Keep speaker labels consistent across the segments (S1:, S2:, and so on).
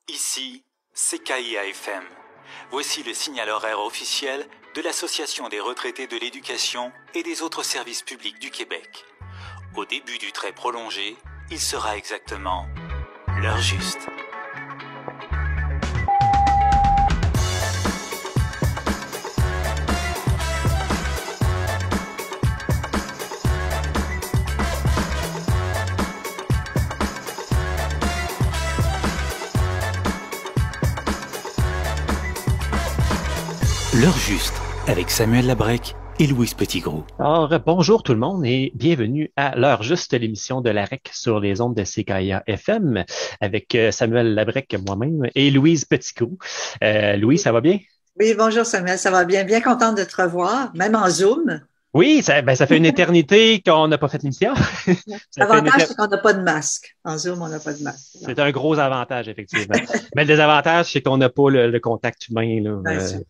S1: Ici, CKIA-FM. Voici le signal horaire officiel de l'Association des retraités de l'éducation et des autres services publics du Québec. Au début du trait prolongé, il sera exactement l'heure juste. L'heure juste, avec Samuel Labrec et Louise Petitgrou.
S2: Alors, bonjour tout le monde et bienvenue à l'heure juste, l'émission de la REC sur les ondes de CKIA FM avec Samuel Labrec, moi-même, et Louise Petitgrou. Louise, ça va bien?
S3: Oui, bonjour Samuel, ça va bien. Bien contente de te revoir, même en Zoom.
S2: Oui, ça fait une éternité qu'on n'a pas fait l'émission.
S3: L'avantage, c'est qu'on n'a pas de masque. En Zoom, on n'a pas de masque.
S2: C'est un gros avantage, effectivement. Mais le désavantage, c'est qu'on n'a pas le contact humain, là.
S3: Bien sûr.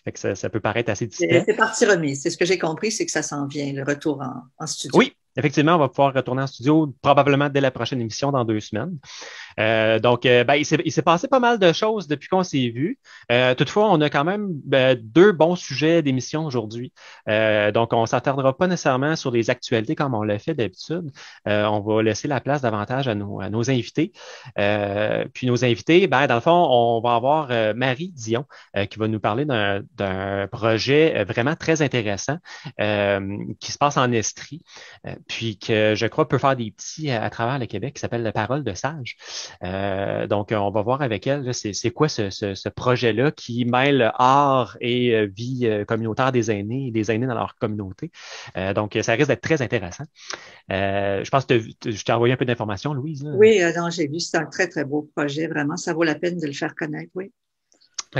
S2: Fait que ça peut paraître assez distant.
S3: C'est partie remise. C'est ce que j'ai compris, c'est que ça s'en vient, le retour en studio.
S2: Oui, effectivement, on va pouvoir retourner en studio probablement dès la prochaine émission dans 2 semaines. Il s'est passé pas mal de choses depuis qu'on s'est vu. Toutefois, on a quand même 2 bons sujets d'émission aujourd'hui. Donc, on s'attardera pas nécessairement sur les actualités comme on l'a fait d'habitude. On va laisser la place davantage à nos invités. Puis nos invités, dans le fond, on va avoir Marie Dion qui va nous parler d'un projet vraiment très intéressant qui se passe en Estrie, puis que je crois peut faire des petits à travers le Québec, qui s'appelle la Parole de sage. Donc, on va voir avec elle, là, c'est quoi ce projet-là qui mêle art et vie communautaire des aînés et des aînés dans leur communauté. Donc, ça risque d'être très intéressant. Je pense que je t'ai envoyé un peu d'informations, Louise. Là.
S3: Oui, non, j'ai vu, c'est un très, très beau projet, vraiment. Ça vaut la peine de le faire connaître, oui.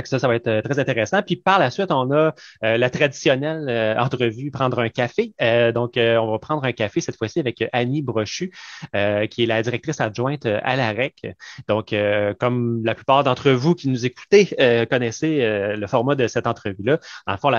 S2: Ça va être très intéressant. Puis par la suite, on a la traditionnelle entrevue, prendre un café. On va prendre un café cette fois-ci avec Annie Brochu, qui est la directrice adjointe à la REC. Donc, comme la plupart d'entre vous qui nous écoutez connaissez le format de cette entrevue-là, dans le fond,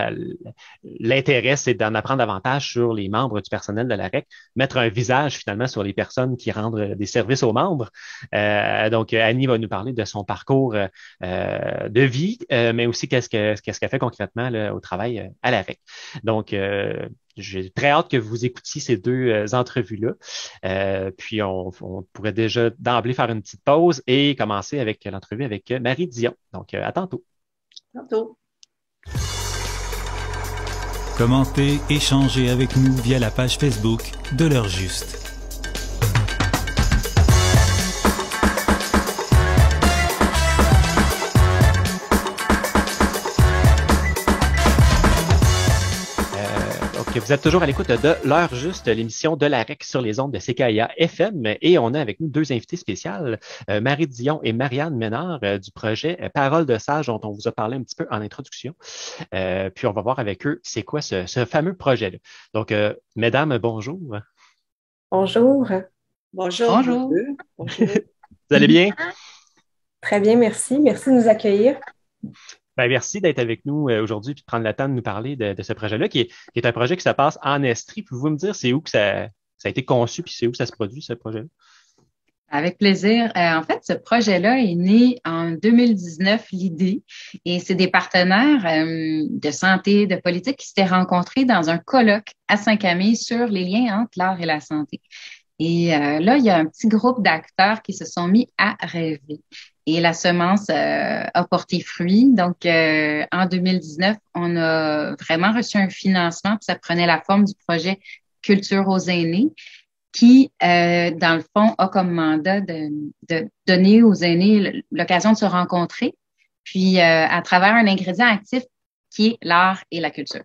S2: l'intérêt, c'est d'en apprendre davantage sur les membres du personnel de la REC, mettre un visage finalement sur les personnes qui rendent des services aux membres. Annie va nous parler de son parcours de vie, mais aussi qu'est-ce qu'elle fait concrètement là, au travail à la REC. Donc, j'ai très hâte que vous écoutiez ces 2 entrevues-là. Puis, on pourrait déjà d'emblée faire une petite pause et commencer avec l'entrevue avec Marie Dion. Donc, à tantôt.
S3: Tantôt.
S1: Commentez, échangez avec nous via la page Facebook de l'heure juste.
S2: Vous êtes toujours à l'écoute de l'heure juste, l'émission de la REC sur les ondes de CKIA FM, et on a avec nous 2 invités spéciales, Marie Dion et Marianne Ménard du projet Parole de sage dont on vous a parlé un petit peu en introduction. Puis on va voir avec eux c'est quoi ce fameux projet-là. Donc, mesdames, bonjour.
S4: Bonjour.
S3: Bonjour.
S4: Bonjour.
S3: Bonjour.
S2: Vous allez bien?
S4: Très bien, merci. Merci de nous accueillir.
S2: Merci d'être avec nous aujourd'hui et de prendre le temps de nous parler de ce projet-là, qui est un projet qui se passe en Estrie. Pouvez-vous me dire c'est où que ça a été conçu puis c'est où que ça se produit, ce projet-là?
S5: Avec plaisir. En fait, ce projet-là est né en 2019, l'idée, et c'est des partenaires de santé, de politique qui s'étaient rencontrés dans un colloque à Saint-Camille sur les liens entre l'art et la santé. Et là, il y a un petit groupe d'acteurs qui se sont mis à rêver. Et la semence a porté fruit. Donc, en 2019, on a vraiment reçu un financement, puis ça prenait la forme du projet Culture aux aînés, qui, dans le fond, a comme mandat de donner aux aînés l'occasion de se rencontrer, puis à travers un ingrédient actif qui est l'art et la culture.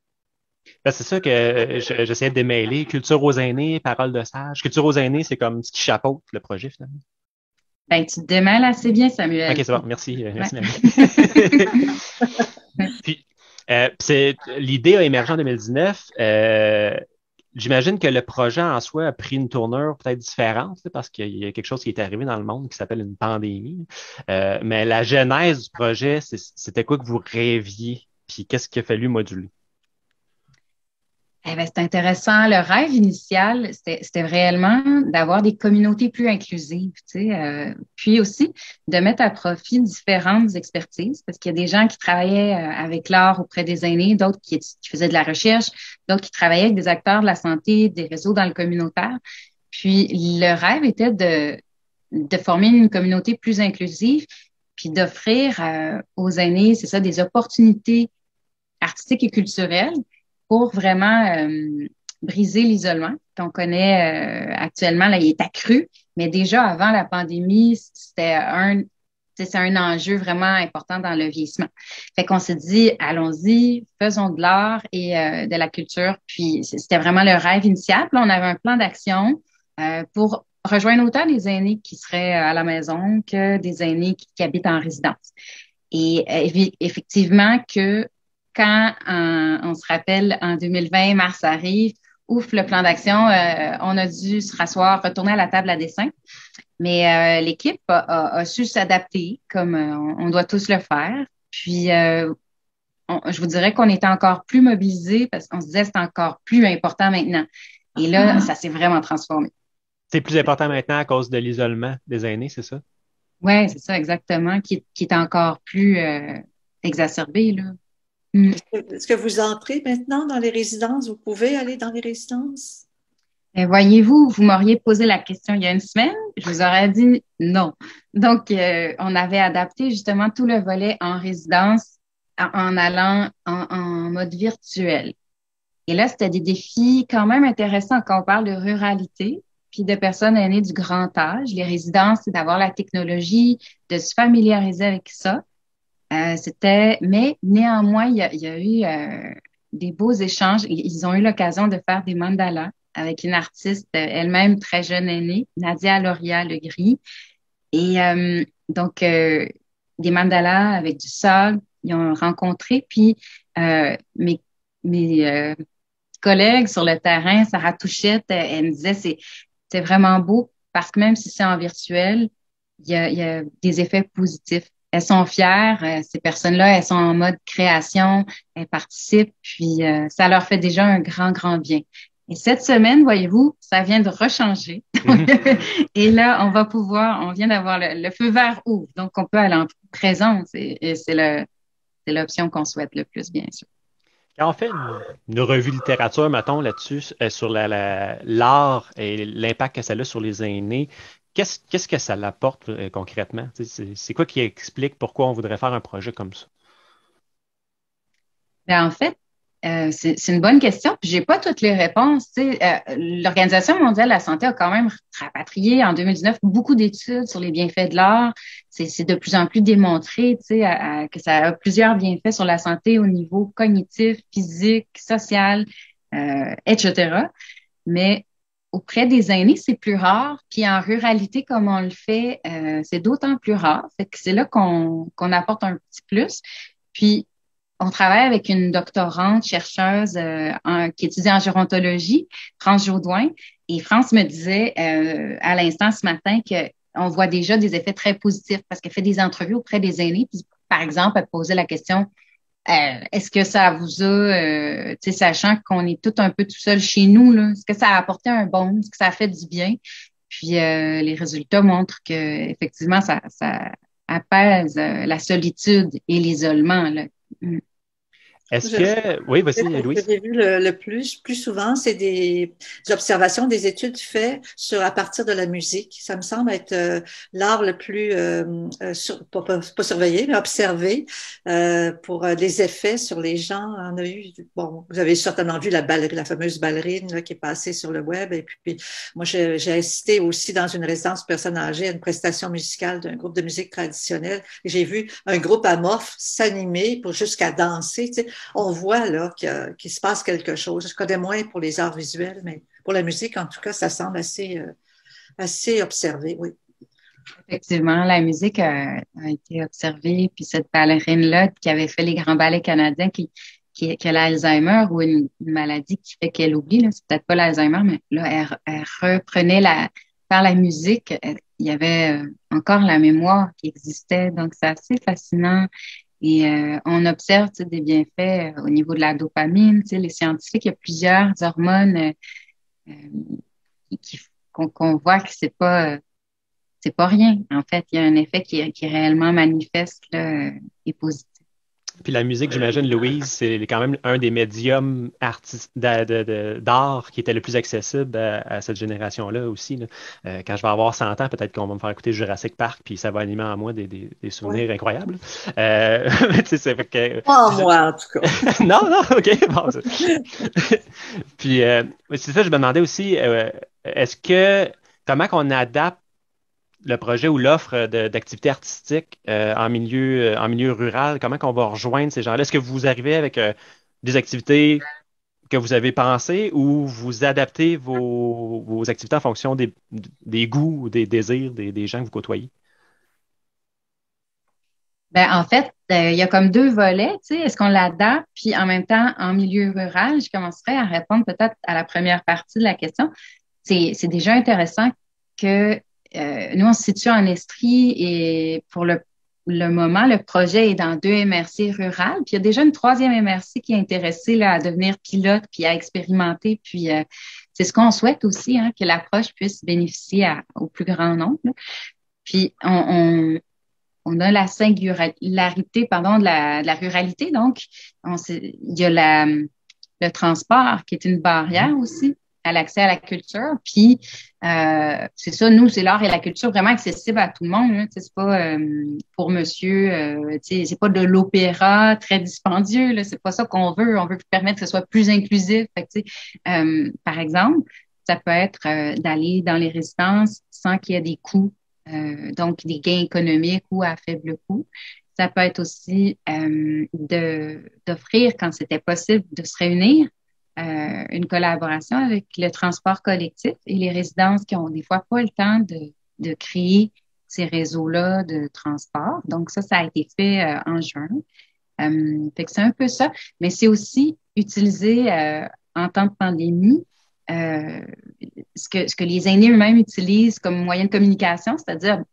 S2: C'est ça que j'essayais de démêler. Culture aux aînés, parole de sage. Culture aux aînés, c'est comme ce qui chapeaute le projet, finalement.
S5: Tu te démêles assez bien, Samuel.
S2: OK, c'est bon. Merci, Marie. Puis, l'idée a émergé en 2019. J'imagine que le projet en soi a pris une tournure peut-être différente parce qu'il y a quelque chose qui est arrivé dans le monde qui s'appelle une pandémie. Mais la genèse du projet, c'était quoi que vous rêviez? Puis qu'est-ce qu'il a fallu moduler?
S5: Eh ben, c'est intéressant. Le rêve initial, c'était réellement d'avoir des communautés plus inclusives, tu sais, puis aussi de mettre à profit différentes expertises, parce qu'il y a des gens qui travaillaient avec l'art auprès des aînés, d'autres qui faisaient de la recherche, d'autres qui travaillaient avec des acteurs de la santé, des réseaux dans le communautaire. Puis le rêve était de former une communauté plus inclusive, puis d'offrir aux aînés, c'est ça, des opportunités artistiques et culturelles pour vraiment briser l'isolement qu'on connaît actuellement. Là, il est accru, mais déjà avant la pandémie, c'est un enjeu vraiment important dans le vieillissement. Fait qu'on s'est dit, allons-y, faisons de l'art et de la culture. Puis c'était vraiment le rêve initial. Puis là, on avait un plan d'action pour rejoindre autant des aînés qui seraient à la maison que des aînés qui habitent en résidence. Et effectivement que quand on se rappelle en 2020, mars arrive, ouf, le plan d'action, on a dû se rasseoir, retourner à la table à dessin. Mais l'équipe a su s'adapter comme on doit tous le faire. Puis, je vous dirais qu'on était encore plus mobilisés parce qu'on se disait que c'est encore plus important maintenant. Et là, ça s'est vraiment transformé.
S2: C'est plus important maintenant à cause de l'isolement des aînés, c'est ça?
S5: Oui, c'est ça, exactement, qui est encore plus exacerbé, là.
S3: Est-ce que vous entrez maintenant dans les résidences? Vous pouvez aller dans les résidences?
S5: Mais voyez-vous, vous m'auriez posé la question il y a une semaine, je vous aurais dit non. Donc, on avait adapté justement tout le volet en résidence en allant en mode virtuel. Et là, c'était des défis quand même intéressants quand on parle de ruralité, puis de personnes aînées du grand âge. Les résidences, c'est d'avoir la technologie, de se familiariser avec ça. Mais néanmoins, il y a eu des beaux échanges. Ils ont eu l'occasion de faire des mandalas avec une artiste elle-même très jeune aînée, Nadia Loria-Legris. Et donc, des mandalas avec du sable, ils ont rencontré. Puis, mes collègues sur le terrain, Sarah Touchette, elle me disait, c'est vraiment beau parce que même si c'est en virtuel, il y a des effets positifs. Elles sont fières, ces personnes-là, elles sont en mode création, elles participent, puis ça leur fait déjà un grand, grand bien. Et cette semaine, voyez-vous, ça vient de rechanger. Et là, on vient d'avoir le feu vert ouvre, donc on peut aller en présence et c'est l'option qu'on souhaite le plus, bien sûr.
S2: Quand on fait une revue littérature, mettons, là-dessus, sur l'art et l'impact que ça a sur les aînés, qu'est-ce que ça l'apporte concrètement? C'est quoi qui explique pourquoi on voudrait faire un projet comme ça?
S5: Ben, en fait, c'est une bonne question. Puis j'ai pas toutes les réponses. L'Organisation mondiale de la santé a quand même rapatrié en 2019 beaucoup d'études sur les bienfaits de l'art. C'est de plus en plus démontré, que ça a plusieurs bienfaits sur la santé au niveau cognitif, physique, social, etc. Mais auprès des aînés, c'est plus rare. Puis en ruralité, comme on le fait, c'est d'autant plus rare. Fait que c'est là qu'on apporte un petit plus. Puis on travaille avec une doctorante chercheuse qui étudie en gérontologie, France Jaudoin. Et France me disait à l'instant ce matin qu'on voit déjà des effets très positifs parce qu'elle fait des entrevues auprès des aînés. Puis, par exemple, elle posait la question, est-ce que ça vous a, sachant qu'on est tout un peu tout seul chez nous, là, est-ce que ça a apporté un bond, est-ce que ça a fait du bien? Puis les résultats montrent que effectivement ça apaise la solitude et l'isolement, là.
S2: Est-ce que... Oui, vas-y, Louise.
S3: Ce que j'ai vu le plus souvent, c'est des observations, des études faites à partir de la musique. Ça me semble être l'art le plus, pas surveillé, mais observé pour les effets sur les gens. On a eu, bon, vous avez certainement vu la fameuse ballerine là, qui est passée sur le web. Et puis moi, j'ai assisté aussi dans une résidence personnes âgées à une prestation musicale d'un groupe de musique traditionnelle. J'ai vu un groupe amorphe s'animer pour jusqu'à danser, tu sais. On voit là qu'il se passe quelque chose. Je connais moins pour les arts visuels, mais pour la musique, en tout cas, ça semble assez observé, oui.
S5: Effectivement, la musique a été observée. Puis cette ballerine-là qui avait fait les grands ballets canadiens, qui a l'Alzheimer ou une maladie qui fait qu'elle oublie, là, c'est peut-être pas l'Alzheimer, mais là, elle reprenait par la musique. Il y avait encore la mémoire qui existait. Donc, c'est assez fascinant. Et on observe des bienfaits au niveau de la dopamine. Les scientifiques, il y a plusieurs hormones euh, qu'on voit que c'est pas rien. En fait, il y a un effet qui est réellement manifeste là, et positif.
S2: Puis la musique, j'imagine, Louise, c'est quand même un des médiums d'art qui était le plus accessible à cette génération-là aussi. Là. Quand je vais avoir 100 ans, peut-être qu'on va me faire écouter Jurassic Park, puis ça va animer en moi des souvenirs incroyables. C'est fait que...
S3: Pas moi, en tout cas.
S2: Non, non, OK. Bon, puis c'est ça, je me demandais aussi, comment qu'on adapte le projet ou l'offre d'activités artistiques en milieu rural, comment qu'on va rejoindre ces gens-là? Est-ce que vous arrivez avec des activités que vous avez pensées ou vous adaptez vos activités en fonction des goûts ou des désirs des gens que vous côtoyez?
S5: Ben, en fait, il y a comme deux volets, tu sais. Est-ce qu'on l'adapte? Puis en même temps, en milieu rural, je commencerai à répondre peut-être à la première partie de la question. C'est déjà intéressant que nous, on se situe en Estrie et pour le moment, le projet est dans 2 MRC rurales. Puis il y a déjà une 3e MRC qui est intéressée là, à devenir pilote puis à expérimenter. Puis c'est ce qu'on souhaite aussi, hein, que l'approche puisse bénéficier au plus grand nombre. Là. Puis on a la singularité, pardon, de la ruralité. Donc, il y a le transport qui est une barrière aussi à l'accès à la culture. Puis, c'est ça, nous, c'est l'art et la culture vraiment accessible à tout le monde. Là. C'est pas pour monsieur, c'est pas de l'opéra très dispendieux. Là. C'est pas ça qu'on veut. On veut permettre que ce soit plus inclusif. Fait que, par exemple, ça peut être d'aller dans les résidences sans qu'il y ait des coûts. Donc, des gains économiques ou à faible coût. Ça peut être aussi d'offrir, quand c'était possible, de se réunir, une collaboration avec le transport collectif et les résidences qui ont des fois pas le temps de créer ces réseaux-là de transport. Donc, ça a été fait en juin. Fait que c'est un peu ça. Mais c'est aussi utilisé en temps de pandémie ce que les aînés eux-mêmes utilisent comme moyen de communication, c'est-à-dire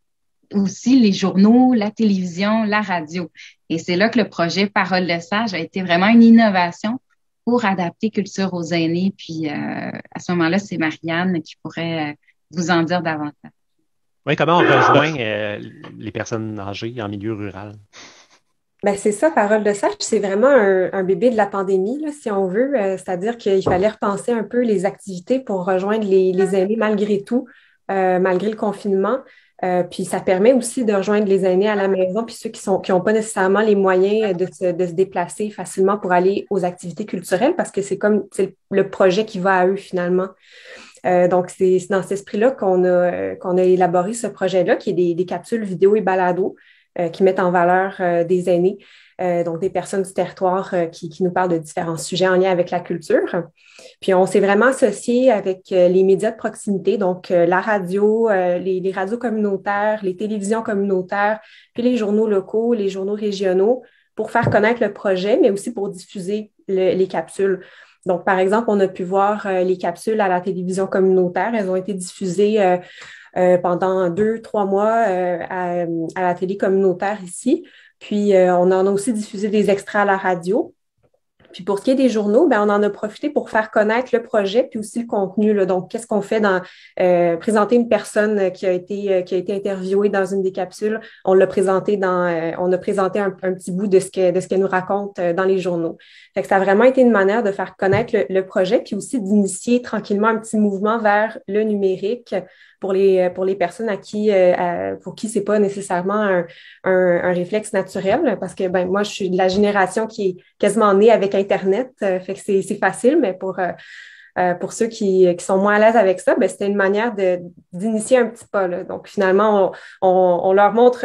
S5: aussi les journaux, la télévision, la radio. Et c'est là que le projet Parole de sage a été vraiment une innovation pour adapter culture aux aînés. Puis à ce moment-là, c'est Marianne qui pourrait vous en dire davantage.
S2: Oui, comment on rejoint les personnes âgées en milieu rural?
S4: Ben c'est ça, Parole de sage, c'est vraiment un bébé de la pandémie, là, si on veut. C'est-à-dire qu'il fallait repenser un peu les activités pour rejoindre les aînés malgré tout, malgré le confinement. Puis ça permet aussi de rejoindre les aînés à la maison, puis ceux qui ont pas nécessairement les moyens de se déplacer facilement pour aller aux activités culturelles, parce que c'est le projet qui va à eux finalement. Donc, c'est dans cet esprit-là qu'on a élaboré ce projet-là, qui est des capsules vidéo et balado qui mettent en valeur des aînés, donc des personnes du territoire qui nous parlent de différents sujets en lien avec la culture. Puis, on s'est vraiment associé avec les médias de proximité, donc la radio, les radios communautaires, les télévisions communautaires, puis les journaux locaux, les journaux régionaux, pour faire connaître le projet, mais aussi pour diffuser les capsules. Donc, par exemple, on a pu voir les capsules à la télévision communautaire. Elles ont été diffusées pendant 2-3 mois à la télé communautaire ici. Puis, on en a aussi diffusé des extraits à la radio. Puis pour ce qui est des journaux, ben, on en a profité pour faire connaître le projet puis aussi le contenu, là. Donc, qu'est-ce qu'on fait dans présenter une personne qui a été interviewée dans une des capsules. On l'a présenté on a présenté un petit bout de ce qu'elle nous raconte dans les journaux. Fait que ça a vraiment été une manière de faire connaître le projet puis aussi d'initier tranquillement un petit mouvement vers le numérique pour les personnes pour qui c'est pas nécessairement un réflexe naturel, parce que ben moi je suis de la génération qui est quasiment née avec Internet, fait que c'est facile, mais pour ceux qui sont moins à l'aise avec ça, ben c'était une manière d'initier un petit pas, là. Donc finalement on leur montre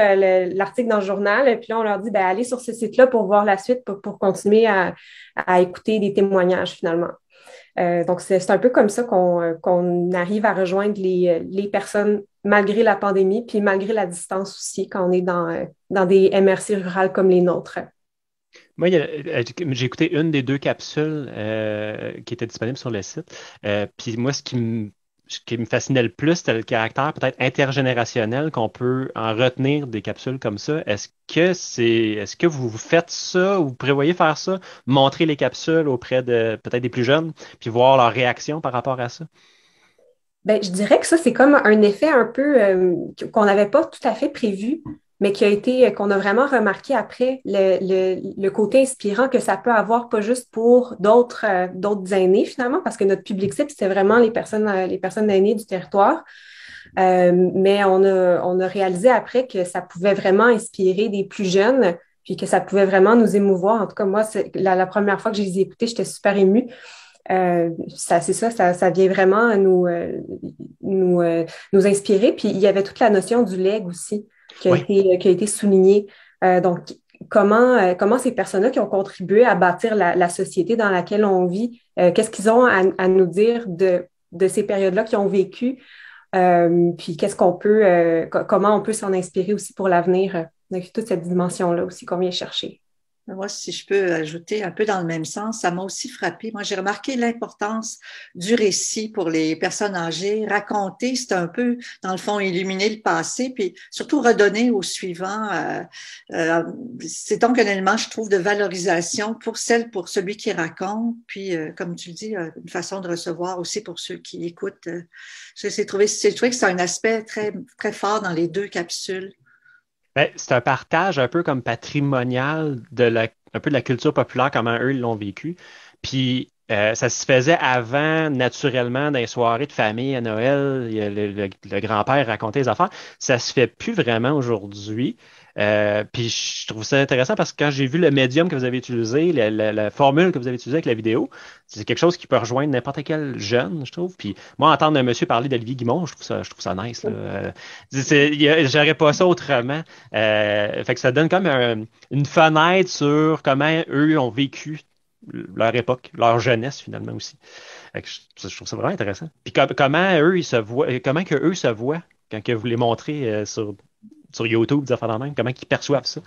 S4: l'article dans le journal et puis là on leur dit ben allez sur ce site-là pour voir la suite, pour continuer à écouter des témoignages finalement. Donc, c'est un peu comme ça qu'on arrive à rejoindre les personnes malgré la pandémie, puis malgré la distance aussi, quand on est dans des MRC rurales comme les nôtres.
S2: Moi, j'ai écouté une des 2 capsules qui étaient disponibles sur le site. Puis moi, ce qui ce qui me fascinait le plus, c'était le caractère peut-être intergénérationnel qu'on peut en retenir des capsules comme ça. Est-ce que vous faites ça ou vous prévoyez faire ça, montrer les capsules auprès de peut-être des plus jeunes, puis voir leur réaction par rapport à ça?
S4: Ben, je dirais que ça, c'est comme un effet un peu qu'on n'avait pas tout à fait prévu, mais qu'on a vraiment remarqué après le côté inspirant que ça peut avoir, pas juste pour d'autres aînés finalement, parce que notre public cible, c'était vraiment les personnes aînées du territoire. Mais on a réalisé après que ça pouvait vraiment inspirer des plus jeunes, puis que ça pouvait vraiment nous émouvoir. En tout cas, moi, c'est la première fois que je les ai écoutés, j'étais super émue. C'est ça, ça vient vraiment nous inspirer. Puis il y avait toute la notion du legs aussi
S2: Oui.
S4: qui a été soulignée. Donc, comment ces personnes-là qui ont contribué à bâtir la société dans laquelle on vit, qu'est-ce qu'ils ont à nous dire de ces périodes-là qu'ils ont vécues, puis comment on peut s'en inspirer aussi pour l'avenir. Donc, toute cette dimension-là aussi qu'on vient chercher.
S3: Moi, si je peux ajouter un peu dans le même sens, ça m'a aussi frappé. Moi, j'ai remarqué l'importance du récit pour les personnes âgées. Raconter, c'est un peu, dans le fond, illuminer le passé, puis surtout redonner au suivant. C'est donc un élément, je trouve, de valorisation pour celui qui raconte, puis, comme tu le dis, une façon de recevoir aussi pour ceux qui écoutent. J'ai trouvé que c'est un aspect très, très fort dans les deux capsules.
S2: Ben, c'est un partage un peu comme patrimonial un peu de la culture populaire, comment eux ils l'ont vécu. Puis ça se faisait avant, naturellement, dans les soirées de famille à Noël. Le grand-père racontait les affaires. Ça se fait plus vraiment aujourd'hui. Puis je trouve ça intéressant parce que quand j'ai vu le médium que vous avez utilisé, la formule que vous avez utilisée avec la vidéo, c'est quelque chose qui peut rejoindre n'importe quel jeune, je trouve. Puis moi, entendre un monsieur parler d'Olivier Guimond, je trouve ça nice, là. J'aurais pas ça autrement. Fait que ça donne comme une fenêtre sur comment eux ont vécu leur époque, leur jeunesse finalement aussi. Fait que je trouve ça vraiment intéressant. Puis comment eux ils se voient, comment que eux se voient quand que vous les montrez sur YouTube, des affaires de même, comment ils perçoivent ça.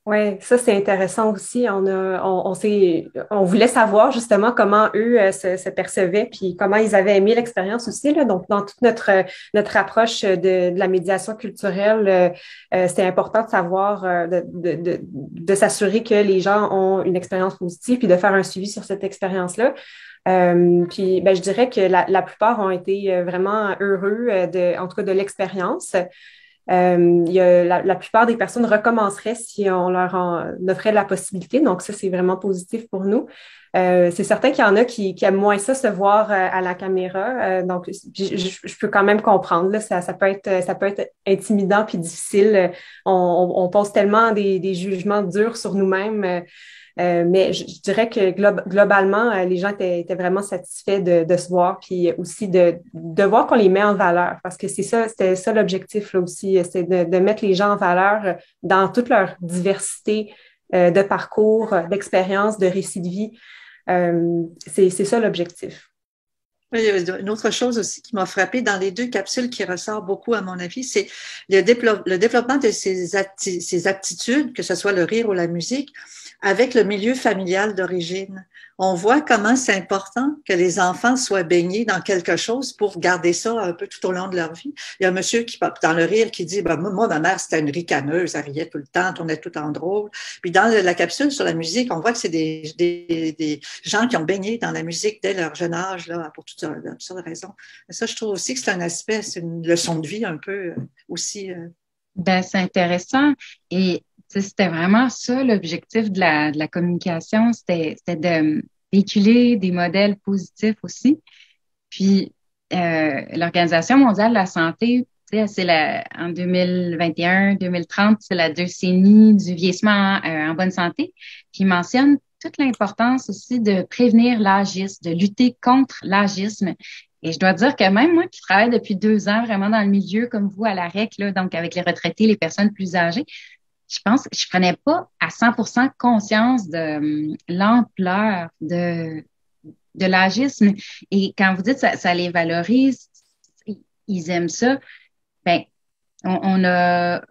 S4: Oui, ça c'est intéressant aussi. On voulait savoir justement comment eux se percevaient, puis comment ils avaient aimé l'expérience aussi, là. Donc, dans toute notre approche de la médiation culturelle, c'était important de savoir, de s'assurer que les gens ont une expérience positive, puis de faire un suivi sur cette expérience-là. Puis, ben, je dirais que la plupart ont été vraiment heureux en tout cas de l'expérience. La plupart des personnes recommenceraient si on leur en offrait la possibilité. Donc, ça, c'est vraiment positif pour nous. C'est certain qu'il y en a qui aiment moins ça, se voir à la caméra. Donc, je peux quand même comprendre. Là, ça peut être intimidant puis difficile. On pose tellement des jugements durs sur nous-mêmes. Mais je dirais que globalement, les gens étaient vraiment satisfaits de se voir, puis aussi de voir qu'on les met en valeur, parce que c'était ça l'objectif là aussi, c'est de mettre les gens en valeur dans toute leur diversité de parcours, d'expériences, de récits de vie. C'est ça l'objectif.
S3: Oui, une autre chose aussi qui m'a frappée dans les deux capsules qui ressort beaucoup, à mon avis, c'est le développement de ces aptitudes, que ce soit le rire ou la musique, avec le milieu familial d'origine. On voit comment c'est important que les enfants soient baignés dans quelque chose pour garder ça un peu tout au long de leur vie. Il y a un monsieur qui, dans le rire, qui dit, moi, ma mère, c'était une ricaneuse, elle riait tout le temps, tournait tout en drôle. Puis dans la capsule sur la musique, on voit que c'est des gens qui ont baigné dans la musique dès leur jeune âge, là, pour toutes sortes de raisons. Et ça, je trouve aussi que c'est un aspect, c'est une leçon de vie un peu aussi.
S5: Ben, c'est intéressant. Et c'était vraiment ça l'objectif de la communication, c'était de véhiculer des modèles positifs aussi. Puis l'Organisation mondiale de la santé, en 2021-2030, c'est la décennie du vieillissement en bonne santé, qui mentionne toute l'importance aussi de prévenir l'agisme, de lutter contre l'agisme. Et je dois dire que même moi qui travaille depuis 2 ans vraiment dans le milieu, comme vous à la REC, là, donc avec les retraités, les personnes plus âgées, je pense que je prenais pas à 100% conscience de l'ampleur de l'agisme. Et quand vous dites ça les valorise, ils aiment ça, ben, on a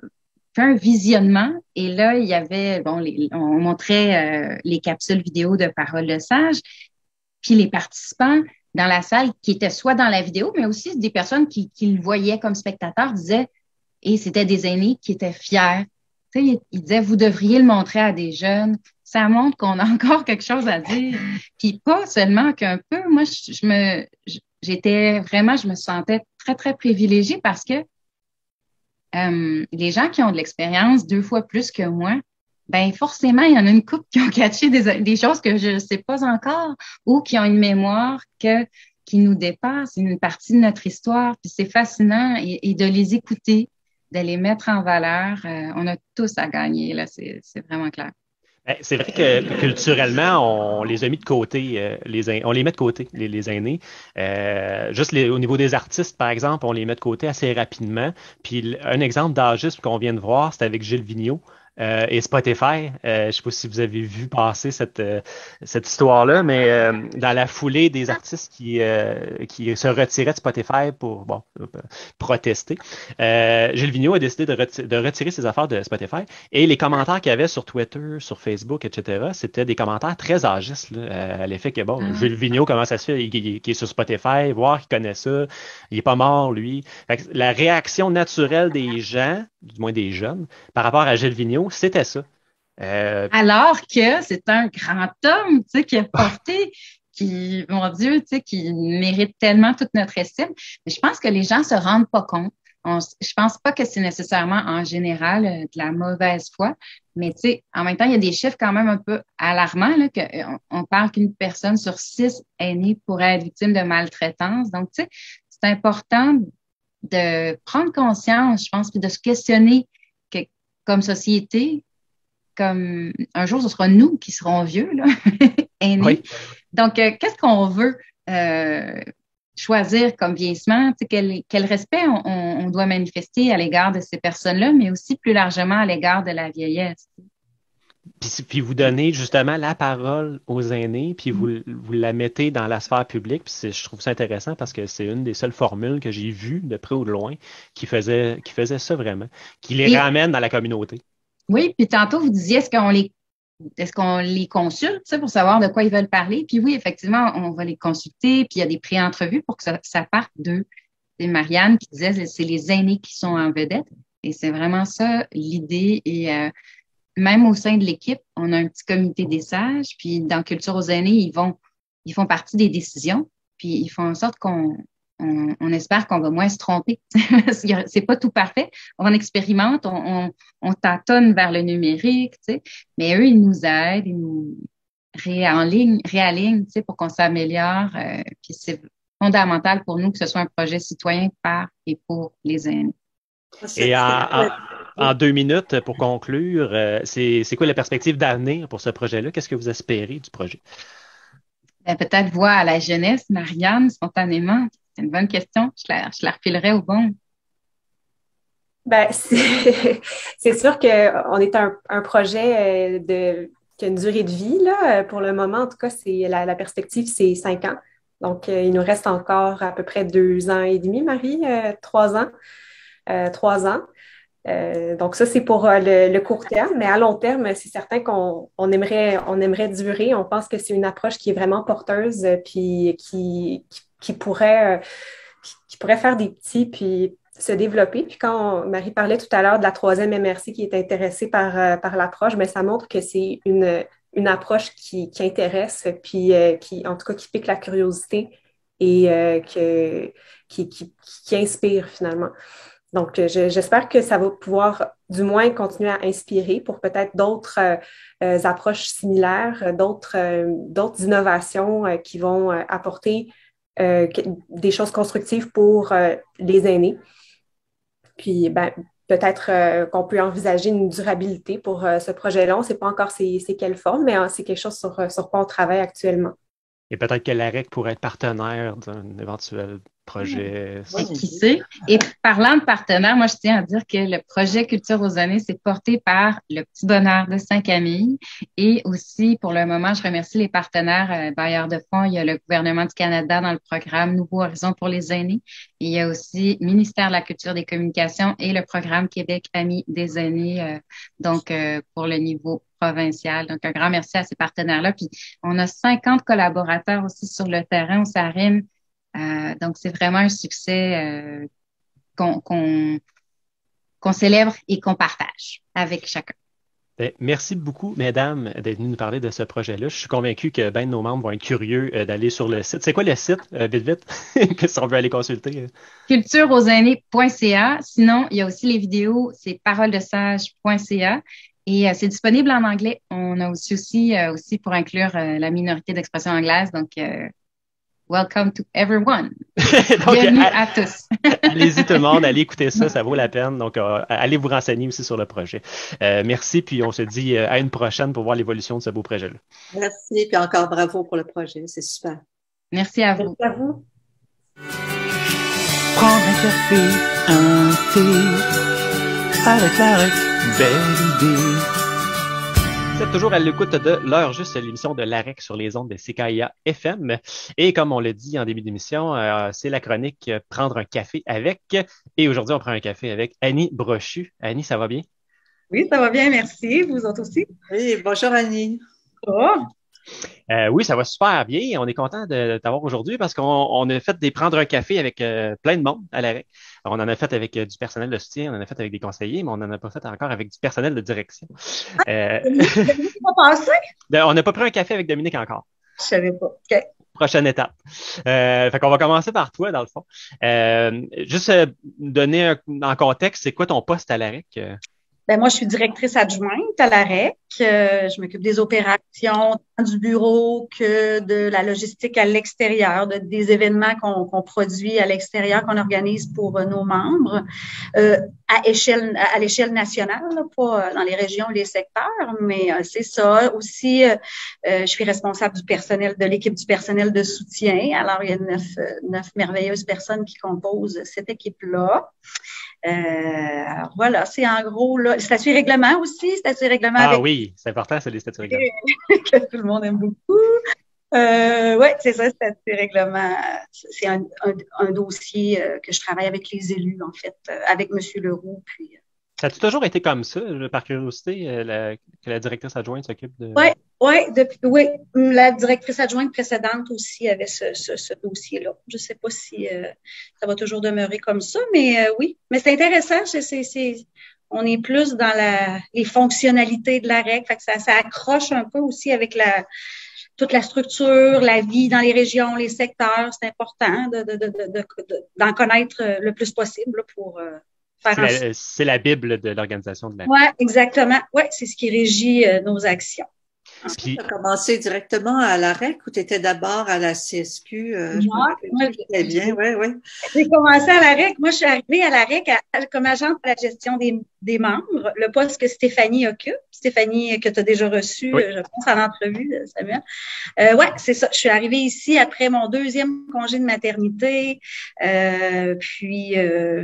S5: fait un visionnement et là, il y avait, on montrait les capsules vidéo de Paroles de Sages, puis les participants dans la salle qui étaient soit dans la vidéo, mais aussi des personnes qui le voyaient comme spectateurs disaient, et c'était des aînés qui étaient fiers. Tu sais, ils disaient, vous devriez le montrer à des jeunes. Ça montre qu'on a encore quelque chose à dire. Puis pas seulement qu'un peu. Moi, je me sentais très, très privilégiée parce que les gens qui ont de l'expérience 2 fois plus que moi, ben forcément, il y en a une couple qui ont catché des choses que je ne sais pas encore ou qui ont une mémoire qui nous dépasse, une partie de notre histoire. Puis c'est fascinant et de les écouter, de les mettre en valeur. On a tous à gagner, là, c'est vraiment clair.
S2: C'est vrai que culturellement, on les a mis de côté, on les met de côté, les aînés. Juste au niveau des artistes, par exemple, on les met de côté assez rapidement. Puis un exemple d'âgisme qu'on vient de voir, c'est avec Gilles Vigneault. Et Spotify, je ne sais pas si vous avez vu passer cette histoire-là, mais dans la foulée des artistes qui se retiraient de Spotify pour protester, Gilles Vigneault a décidé de retirer ses affaires de Spotify et les commentaires qu'il y avait sur Twitter, sur Facebook, etc., c'était des commentaires très âgistes là, à l'effet que, Gilles Vigneault, comment ça se fait, qui est sur Spotify, voir qu'il connaît ça, il est pas mort, lui. Fait que la réaction naturelle des gens, du moins des jeunes, par rapport à Gilles Vigneault, c'était ça.
S5: Alors que c'est un grand homme, tu sais, qui a porté, mon Dieu, tu sais, qui mérite tellement toute notre estime. Mais je pense que les gens se rendent pas compte. Je pense pas que c'est nécessairement en général de la mauvaise foi, mais tu sais, en même temps, il y a des chiffres quand même un peu alarmants, là, on parle qu'une personne sur 6 aînés pourrait être victime de maltraitance. Donc, tu sais, c'est important de prendre conscience, je pense, puis de se questionner comme société, comme un jour, ce sera nous qui serons vieux, là, aînés. Oui. Donc, qu'est-ce qu'on veut choisir comme vieillissement? Tu sais, quel respect on doit manifester à l'égard de ces personnes-là, mais aussi plus largement à l'égard de la vieillesse.
S2: Puis vous donnez justement la parole aux aînés, puis vous la mettez dans la sphère publique. Puis je trouve ça intéressant parce que c'est une des seules formules que j'ai vues de près ou de loin qui faisait ça vraiment, qui les ramène dans la communauté.
S5: Oui, puis tantôt vous disiez est-ce qu'on les consulte, tu sais, pour savoir de quoi ils veulent parler? Puis oui, effectivement, on va les consulter, puis il y a des pré-entrevues pour que ça parte d'eux. C'est Marianne qui disait c'est les aînés qui sont en vedette. Et c'est vraiment ça l'idée. Et même au sein de l'équipe, on a un petit comité des sages, puis dans Culture aux aînés, ils font partie des décisions, puis ils font en sorte qu'on espère qu'on va moins se tromper. C'est pas tout parfait. On expérimente, on tâtonne vers le numérique, tu sais, mais eux, ils nous aident, ils nous réalignent, tu sais, pour qu'on s'améliore. Puis c'est fondamental pour nous que ce soit un projet citoyen par et pour les aînés.
S2: Et en 2 minutes, pour conclure, c'est quoi la perspective d'avenir pour ce projet-là? Qu'est-ce que vous espérez du projet?
S5: Peut-être voix à la jeunesse, Marianne, spontanément. C'est une bonne question. Je la refilerai au bon.
S4: Ben, c'est sûr qu'on est un projet qui a une durée de vie, là. Pour le moment, en tout cas, la perspective, c'est 5 ans. Donc, il nous reste encore à peu près 2 ans et demi, Marie, 3 ans. 3 ans. Donc, ça, c'est pour le court terme, mais à long terme, c'est certain qu'on aimerait durer. On pense que c'est une approche qui est vraiment porteuse, puis qui pourrait faire des petits, puis se développer. Puis quand Marie parlait tout à l'heure de la 3e MRC qui est intéressée par l'approche, bien, ça montre que c'est une approche qui intéresse, puis en tout cas, qui pique la curiosité et qui inspire finalement. Donc, j'espère que ça va pouvoir du moins continuer à inspirer pour peut-être d'autres approches similaires, d'autres innovations qui vont apporter des choses constructives pour les aînés. Puis, ben, peut-être qu'on peut envisager une durabilité pour ce projet-là. On ne sait pas encore c'est quelle forme, mais c'est quelque chose sur quoi on travaille actuellement.
S2: Et peut-être que l'AREC pourrait être partenaire d'un éventuel projet.
S5: Oui, qui sait. Et parlant de partenaires, moi, je tiens à dire que le projet Culture aux aînés, c'est porté par le Petit Bonheur de Saint-Camille. Et aussi, pour le moment, je remercie les partenaires bailleurs de fonds. Il y a le gouvernement du Canada dans le programme Nouveau Horizon pour les aînés. Et il y a aussi Ministère de la Culture et des Communications et le programme Québec Amis des aînés, donc pour le niveau provinciale. Donc, un grand merci à ces partenaires-là. Puis, on a 50 collaborateurs aussi sur le terrain au Sarim. Donc, c'est vraiment un succès qu'on célèbre et qu'on partage avec chacun.
S2: Ben, merci beaucoup, mesdames, d'être venues nous parler de ce projet-là. Je suis convaincu que ben de nos membres vont être curieux d'aller sur le site. C'est quoi le site, vite, que si on veut aller consulter?
S5: Cultureauxaînés.ca. Sinon, il y a aussi les vidéos, c'est paroledesage.ca. Et c'est disponible en anglais. On a aussi pour inclure la minorité d'expression anglaise. Donc, welcome to everyone. Donc, bienvenue à tous.
S2: Allez-y tout le monde, allez écouter ça, ça vaut la peine. Donc, allez vous renseigner aussi sur le projet. Merci, puis on se dit à une prochaine pour voir l'évolution de ce beau projet-là.
S3: Merci, puis encore bravo pour le projet, c'est super.
S5: Merci à vous.
S4: Merci à vous.
S1: Prendre un café, un thé, avec la belle idée.
S2: Vous êtes toujours à l'écoute de l'heure juste, l'émission de l'AREC sur les ondes de CKIA FM. Et comme on l'a dit en début d'émission, c'est la chronique Prendre un café avec. Et aujourd'hui, on prend un café avec Annie Brochu. Annie, ça va bien?
S6: Oui, ça va bien, merci. Vous autres aussi?
S3: Oui, bonjour Annie.
S6: Oh.
S2: Oui, ça va super bien. On est content de t'avoir aujourd'hui parce qu'on a fait des prendre un café avec plein de monde à l'AREC. On en a fait avec du personnel de soutien, on en a fait avec des conseillers, mais on n'en a pas fait encore avec du personnel de direction.
S6: Dominique va passer?
S2: On n'a pas pris un café avec Dominique encore.
S6: Je savais pas. OK.
S2: Prochaine étape. Fait qu'on va commencer par toi, dans le fond. Juste donner en contexte, c'est quoi ton poste à l'AREC?
S6: Ben moi, je suis directrice adjointe à l'AREC. Je m'occupe des opérations tant du bureau que de la logistique à l'extérieur, des événements qu'on produit à l'extérieur, qu'on organise pour nos membres à l'échelle nationale, là, pas dans les régions et les secteurs, mais c'est ça. Aussi, je suis responsable du personnel, de l'équipe du personnel de soutien. Alors, il y a 9 merveilleuses personnes qui composent cette équipe-là. Alors voilà, c'est en gros là, statut et règlement aussi, statut et règlement.
S2: Ah oui, c'est important, c'est les statuts et règlements.
S6: Que tout le monde aime beaucoup. Oui, c'est ça, statut et règlement. C'est un dossier que je travaille avec les élus, en fait, avec M. Leroux. Puis,
S2: ça a toujours été comme ça, par curiosité, que la directrice adjointe s'occupe de...
S6: Oui, la directrice adjointe précédente aussi avait ce dossier-là. Je ne sais pas si ça va toujours demeurer comme ça, mais oui. Mais c'est intéressant, on est plus dans les fonctionnalités de la règle, fait que ça accroche un peu aussi avec toute la structure, la vie dans les régions, les secteurs. C'est important d'en connaître le plus possible pour
S2: c'est la Bible de l'organisation de la...
S6: Oui, exactement. Oui, c'est ce qui régit nos actions.
S3: Tu as commencé directement à l'AREC ou tu étais d'abord à la CSQ? Très bien, oui.
S6: J'ai commencé à l'AREC. Moi, je suis arrivée à l'AREC comme agente à la gestion des membres, le poste que Stéphanie occupe. Stéphanie, que tu as déjà reçu, oui. Je pense, en entrevue, Samuel. Oui, c'est ça. Je suis arrivée ici après mon 2e congé de maternité. Puis,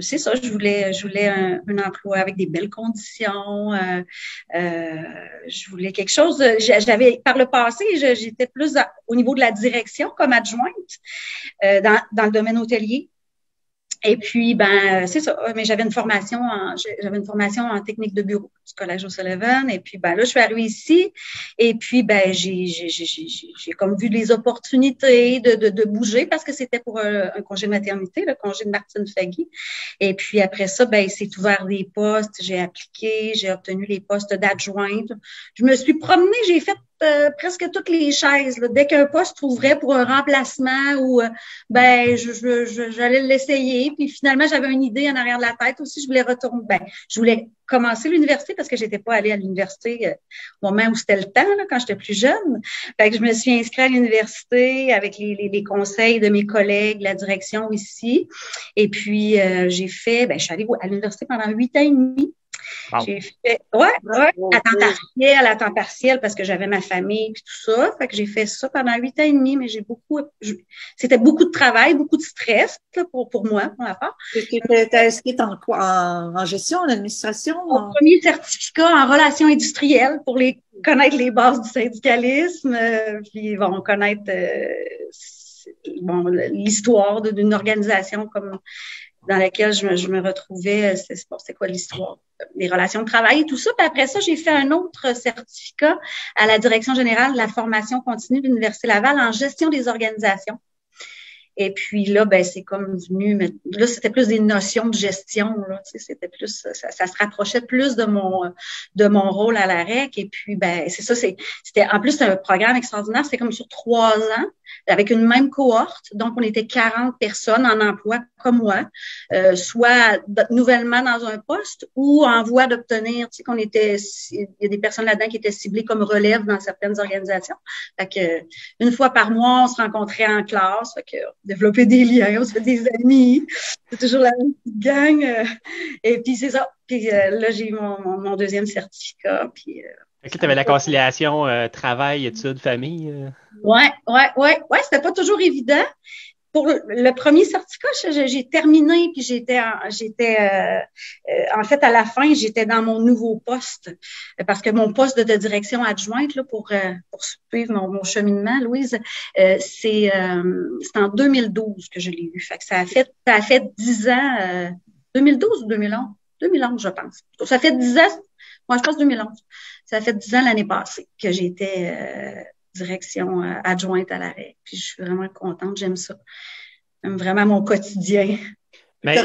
S6: c'est ça, je voulais un emploi avec des belles conditions. Je voulais quelque chose... J'avais, par le passé, j'étais plus au niveau de la direction comme adjointe dans le domaine hôtelier. Et puis, c'est ça. Mais j'avais une formation en technique de bureau du Collège O'Sullivan. Et puis, là, je suis arrivée ici. Et puis, j'ai comme vu les opportunités de bouger parce que c'était pour un congé de maternité, le congé de Martine Fagui. Et puis, après ça, c'est ouvert des postes. J'ai appliqué, j'ai obtenu les postes d'adjointe. Je me suis promenée, j'ai fait presque toutes les chaises. Là. Dès qu'un poste ouvrait pour un remplacement ou j'allais l'essayer. Puis finalement, j'avais une idée en arrière de la tête aussi. Je voulais retourner. Je voulais commencer l'université parce que j'étais pas allée à l'université au moment où c'était le temps, là, quand j'étais plus jeune. Fait que je me suis inscrite à l'université avec les conseils de mes collègues, la direction ici. Et puis je suis allée à l'université pendant 8 ans et demi. Wow. J'ai fait, à temps partiel parce que j'avais ma famille et tout ça. Fait que j'ai fait ça pendant 8 ans et demi, mais c'était beaucoup de travail, beaucoup de stress là, pour moi, pour ma part.
S3: Tu t'es inscrite en quoi? En gestion, en administration?
S6: Mon premier certificat en relations industrielles pour connaître les bases du syndicalisme, puis connaître l'histoire d'une organisation comme dans laquelle je me retrouvais. C'est quoi l'histoire? Les relations de travail et tout ça. Puis après ça, j'ai fait un autre certificat à la Direction générale de la formation continue de l'Université Laval en gestion des organisations. Et puis là, ben c'est comme venu, mais là c'était plus des notions de gestion, là, tu sais, c'était plus, ça se rapprochait plus de mon rôle à la REC. Et puis ben c'est ça, c'était en plus un programme extraordinaire, c'était comme sur 3 ans avec une même cohorte, donc on était 40 personnes en emploi comme moi, soit nouvellement dans un poste ou en voie d'obtenir, tu sais qu'on était, il y a des personnes là-dedans qui étaient ciblées comme relève dans certaines organisations. Fait que une fois par mois, on se rencontrait en classe, fait que développer des liens, on se fait des amis, c'est toujours la même petite gang. Et puis c'est ça. Puis là, j'ai eu mon deuxième certificat. Puis
S2: fait que tu avais la conciliation travail, études, famille.
S6: Ouais, c'était pas toujours évident. Pour le premier certificat, j'ai terminé, puis j'étais en fait à la fin, j'étais dans mon nouveau poste parce que mon poste de direction adjointe là pour suivre mon cheminement, Louise, c'est en 2012 que je l'ai eu. Fait que ça a fait 10 ans, 2012 ou 2011, 2011 je pense. Ça fait 10 ans. Moi, je pense 2011. Ça a fait 10 ans l'année passée que j'étais direction adjointe à l'arrêt. Puis je suis vraiment contente, j'aime ça. J'aime vraiment mon quotidien.
S2: Mais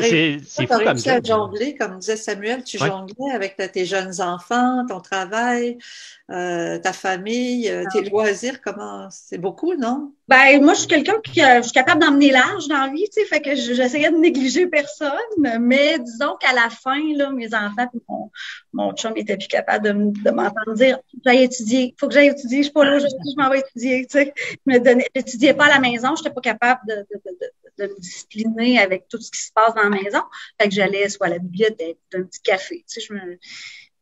S2: c'est fou comme ça.
S3: Tu as jongler, comme disait Samuel, tu jonglais avec tes jeunes enfants, ton travail, ta famille, tes loisirs, comment c'est beaucoup, non?
S6: Ben moi, je suis quelqu'un je suis capable d'emmener large dans la vie, tu sais, fait que j'essayais de négliger personne, mais disons qu'à la fin, là, mes enfants, mon chum était plus capable de m'entendre dire faut que j'aille étudier, je suis pas là aujourd'hui, je m'en vais étudier, tu sais. J'étudiais pas à la maison, j'étais pas capable de me discipliner avec tout ce qui se passe dans la maison. Fait que j'allais soit à la bibliothèque, d'un petit café, tu sais,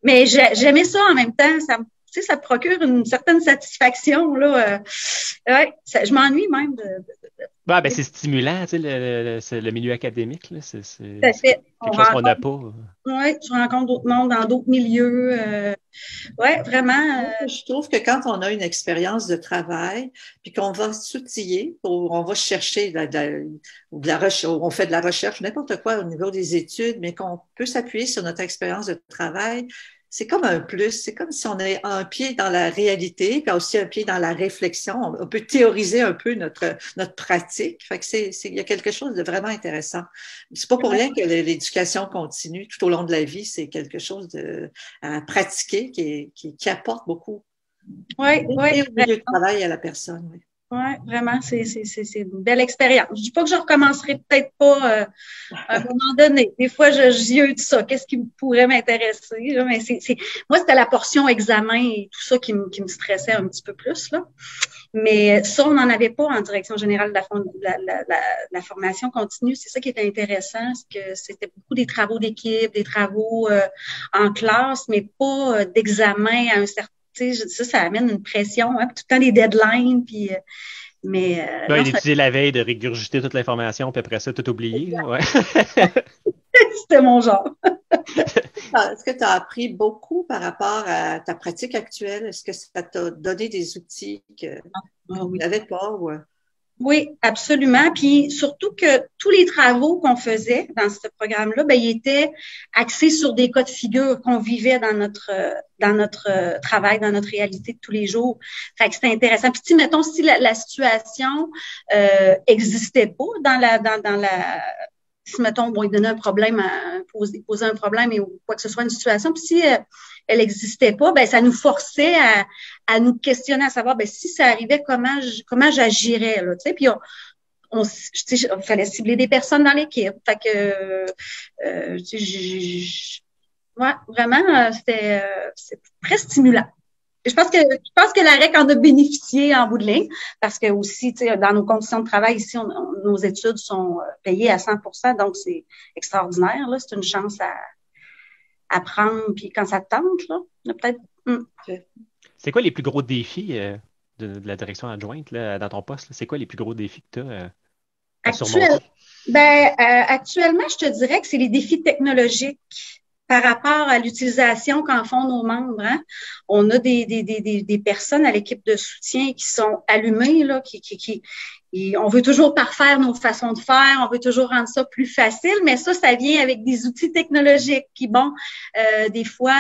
S6: mais j'aimais ça en même temps, ça procure une certaine satisfaction, là. Ouais, je m'ennuie même
S2: Ben, c'est stimulant, tu sais, le milieu académique, là. C'est
S6: quelque
S2: chose qu'on n'a pas.
S6: Oui, je rencontre d'autres mondes dans d'autres milieux. Oui, vraiment.
S3: Je trouve que quand on a une expérience de travail, puis qu'on va s'outiller, on va chercher de la recherche, on fait de la recherche, n'importe quoi au niveau des études, mais qu'on peut s'appuyer sur notre expérience de travail, c'est comme un plus. C'est comme si on a un pied dans la réalité, puis aussi un pied dans la réflexion. On peut théoriser un peu notre pratique. Fait que il y a quelque chose de vraiment intéressant. C'est pas pour rien que l'éducation continue tout au long de la vie. C'est quelque chose à pratiquer qui apporte beaucoup.
S6: Oui.
S3: Au milieu de travail à la personne, oui.
S6: Oui, vraiment, c'est une belle expérience. Je dis pas que je recommencerai peut-être pas à un moment donné. Des fois, j'y ai eu de ça. Qu'est-ce qui pourrait m'intéresser? Là? Mais moi, c'était la portion examen et tout ça qui me stressait un petit peu plus, là. Mais ça, on n'en avait pas en direction générale de la formation continue. C'est ça qui était intéressant, c'est que c'était beaucoup des travaux d'équipe, des travaux en classe, mais pas d'examen à un certain. Ça amène une pression, hein, tout le temps des deadlines, puis mais
S2: d'étudier la veille, de régurgiter toute l'information, puis après ça, tout oublier. Ouais.
S6: C'était mon genre.
S3: Est-ce que tu as appris beaucoup par rapport à ta pratique actuelle? Est-ce que ça t'a donné des outils que tu n'avais pas? Ou...
S6: Oui, absolument. Puis surtout que tous les travaux qu'on faisait dans ce programme-là, ben, ils étaient axés sur des cas de figure qu'on vivait dans notre travail, dans notre réalité de tous les jours. Fait que c'était intéressant. Puis mettons, si la situation existait pas dans la si, mettons, il donnait un problème, poser un problème et ou quoi que ce soit, une situation, puis si elle n'existait pas, ben ça nous forçait à nous questionner, à savoir, ben si ça arrivait, comment j'agirais, là, tu sais, puis il fallait cibler des personnes dans l'équipe. Fait que, ouais, vraiment, c'est très stimulant. Je pense que la REC en a bénéficié en bout de ligne parce que aussi, tu sais, dans nos conditions de travail ici, nos études sont payées à 100%, donc c'est extraordinaire, là. C'est une chance à prendre, puis quand ça te tente, là, peut-être.
S2: C'est quoi les plus gros défis de la direction adjointe là, dans ton poste? C'est quoi les plus gros défis que tu as à surmonter?
S6: Actuellement, je te dirais que c'est les défis technologiques. Par rapport à l'utilisation qu'en font nos membres, hein, on a des personnes à l'équipe de soutien qui sont allumées, là, Et on veut toujours parfaire nos façons de faire, on veut toujours rendre ça plus facile, mais ça vient avec des outils technologiques. Puis bon, des fois,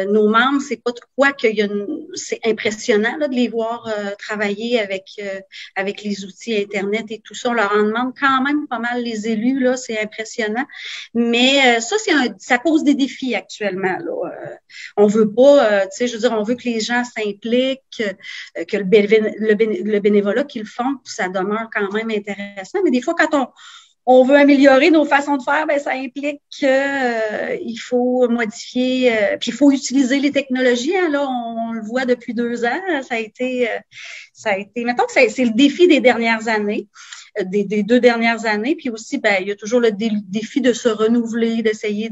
S6: nos membres, c'est pas de quoi c'est impressionnant là, de les voir travailler avec les outils Internet et tout ça. On leur en demande quand même pas mal les élus, là, c'est impressionnant. Mais ça pose des défis actuellement. Là. On veut pas, tu sais, je veux dire, on veut que les gens s'impliquent, que le bénévolat qu'ils font, ça demeure quand même intéressant. Mais des fois, quand on veut améliorer nos façons de faire, ben ça implique qu'il faut modifier, puis il faut utiliser les technologies. Hein, là, on le voit depuis 2 ans. Ça a été. Mettons que c'est le défi des dernières années, des 2 dernières années. Puis aussi, ben il y a toujours le défi de se renouveler, d'essayer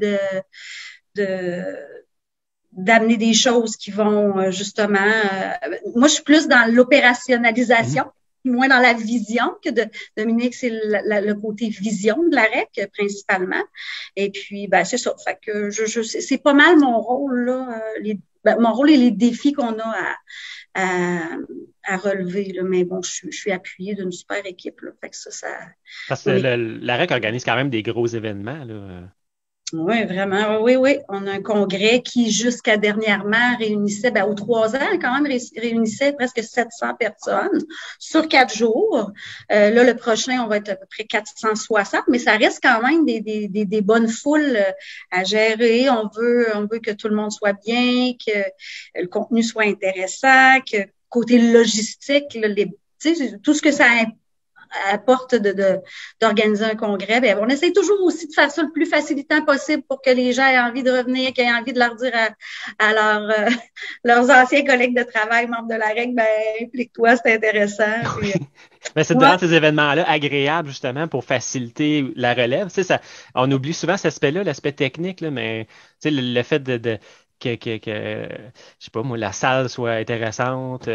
S6: d'amener des choses qui vont justement. Moi, je suis plus dans l'opérationnalisation. Moins dans la vision que Dominique, c'est le côté vision de la REC principalement. Et puis, ben c'est ça. Fait que c'est pas mal mon rôle là, mon rôle et les défis qu'on a à relever. Là. Mais bon, je suis appuyée d'une super équipe. Là. Fait que ça.
S2: Parce que la REC organise quand même des gros événements, là.
S6: Oui, vraiment. Oui. On a un congrès qui, jusqu'à dernièrement, réunissait, aux 3 ans, quand même, réunissait presque 700 personnes sur 4 jours. Là, le prochain, on va être à peu près 460, mais ça reste quand même des bonnes foules à gérer. On veut que tout le monde soit bien, que le contenu soit intéressant, que côté logistique, là, tout ce que ça apporte d'organiser un congrès, ben on essaie toujours aussi de faire ça le plus facilitant possible pour que les gens aient envie de revenir, qu'ils aient envie de leur dire à leurs anciens collègues de travail, membres de la REC, ben implique-toi, c'est intéressant.
S2: Oui. Ben, c'est de rendre ces événements-là agréables justement pour faciliter la relève. Tu sais, on oublie souvent cet aspect-là, l'aspect technique, là, mais tu sais, le fait que je sais pas moi, la salle soit intéressante,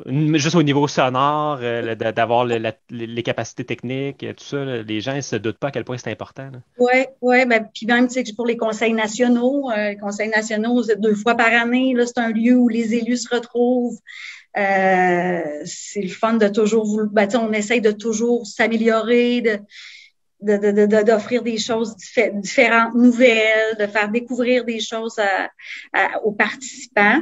S2: juste au niveau sonore, d'avoir les capacités techniques, tout ça, là, les gens ne se doutent pas à quel point c'est important.
S6: Oui, ben, puis même pour les conseils nationaux, 2 fois par année, là, c'est un lieu où les élus se retrouvent. C'est le fun de toujours on essaye de toujours s'améliorer, d'offrir des choses différentes, nouvelles, de faire découvrir des choses aux participants.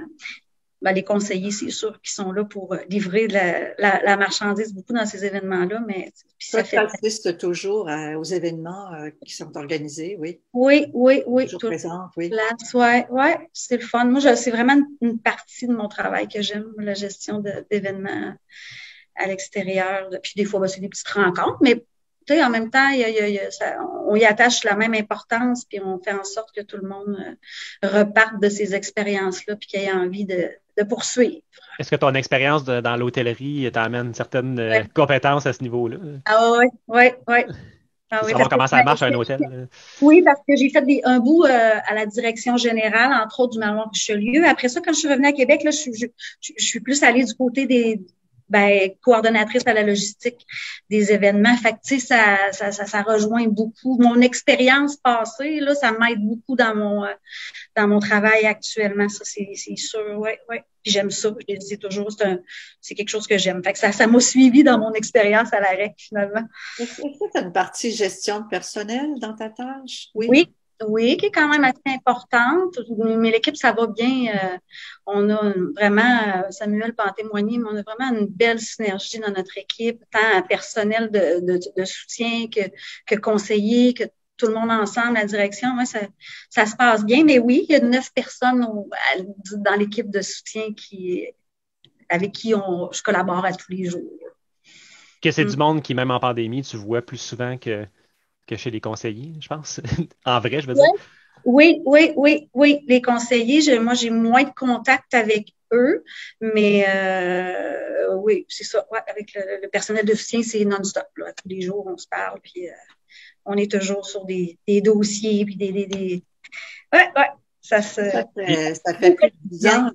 S6: Ben, les conseillers, c'est sûr, qui sont là pour livrer la marchandise beaucoup dans ces événements-là, mais puis
S3: ça fait. Tu assistes toujours aux événements qui sont organisés, oui.
S6: Oui.
S3: Toujours présente, oui.
S6: Ouais, c'est le fun. Moi, c'est vraiment une partie de mon travail que j'aime, la gestion d'événements à l'extérieur. Puis des fois, c'est des petites rencontres, mais tu sais, en même temps, on y attache la même importance, puis on fait en sorte que tout le monde reparte de ces expériences-là, puis qu'il ait envie de poursuivre.
S2: Est-ce que ton expérience dans l'hôtellerie t'amène une certaine compétence à ce niveau-là?
S6: Ah oui.
S2: Savoir comment ça marche un hôtel?
S6: Oui, parce que j'ai fait un bout à la direction générale, entre autres du Manoir Richelieu. Après ça, quand je suis revenue à Québec, là, je suis plus allée du côté des coordonnatrice à la logistique des événements. Fait que, tu sais, ça rejoint beaucoup. Mon expérience passée, là, ça m'aide beaucoup dans mon travail actuellement. Ça, c'est sûr, ouais. Puis j'aime ça. Je le dis toujours, c'est quelque chose que j'aime. Fait que ça m'a suivi dans mon expérience à la REC, finalement.
S3: Est-ce que tu as une partie gestion de personnel dans ta tâche?
S6: Oui, qui est quand même assez importante, mais l'équipe, ça va bien. On a vraiment, Samuel peut en témoigner, mais on a vraiment une belle synergie dans notre équipe, tant personnel de soutien que conseiller, que tout le monde ensemble, la direction. Ouais, ça se passe bien, mais oui, il y a 9 personnes dans l'équipe de soutien avec qui je collabore à tous les jours.
S2: Que c'est du monde qui, même en pandémie, tu vois plus souvent que chez les conseillers, je pense. En vrai, je veux dire.
S6: Oui. Les conseillers, moi, j'ai moins de contact avec eux, mais oui, c'est ça. Ouais, avec le personnel de soutien, c'est non-stop. Là. Tous les jours, on se parle, puis on est toujours sur des dossiers, puis des... Ouais. Ça fait
S3: plus de 10 ans.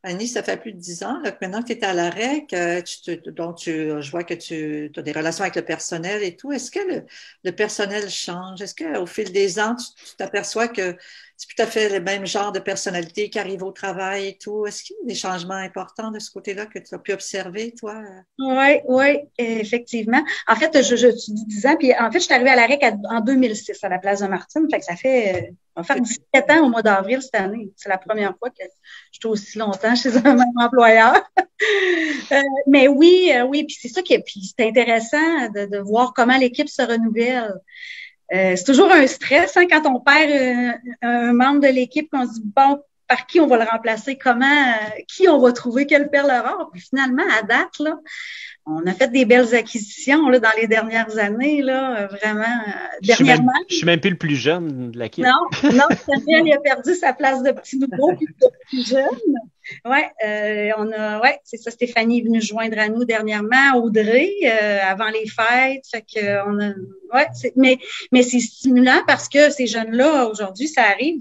S3: Annie, ça fait plus de 10 ans là, que maintenant que tu es à la REC, je vois que tu as des relations avec le personnel et tout. Est-ce que le personnel change? Est-ce qu'au fil des ans, tu t'aperçois que c'est tout à fait le même genre de personnalité qui arrive au travail et tout? Est-ce qu'il y a des changements importants de ce côté-là que tu as pu observer, toi?
S6: Oui, effectivement. En fait, tu dis 10 ans, puis en fait, je suis arrivée à la REC en 2006 à la place de Martine, fait que on va faire 17 ans au mois d'avril cette année. C'est la première fois que je suis aussi longtemps chez un même employeur. Mais oui, puis c'est ça puis c'est intéressant de voir comment l'équipe se renouvelle. C'est toujours un stress quand on perd un membre de l'équipe, qu'on se dit bon, par qui on va le remplacer, qui on va trouver, quelle perle rare. Puis finalement, à date, là, on a fait des belles acquisitions là, dans les dernières années, là, vraiment. Dernièrement.
S2: Je suis même plus le plus jeune de l'équipe.
S6: Non, Samuel, il a perdu sa place de petit nouveau puis de plus jeune. C'est ça, Stéphanie est venue joindre à nous dernièrement, Audrey, avant les fêtes. Fait que mais c'est stimulant parce que ces jeunes-là, aujourd'hui, ça arrive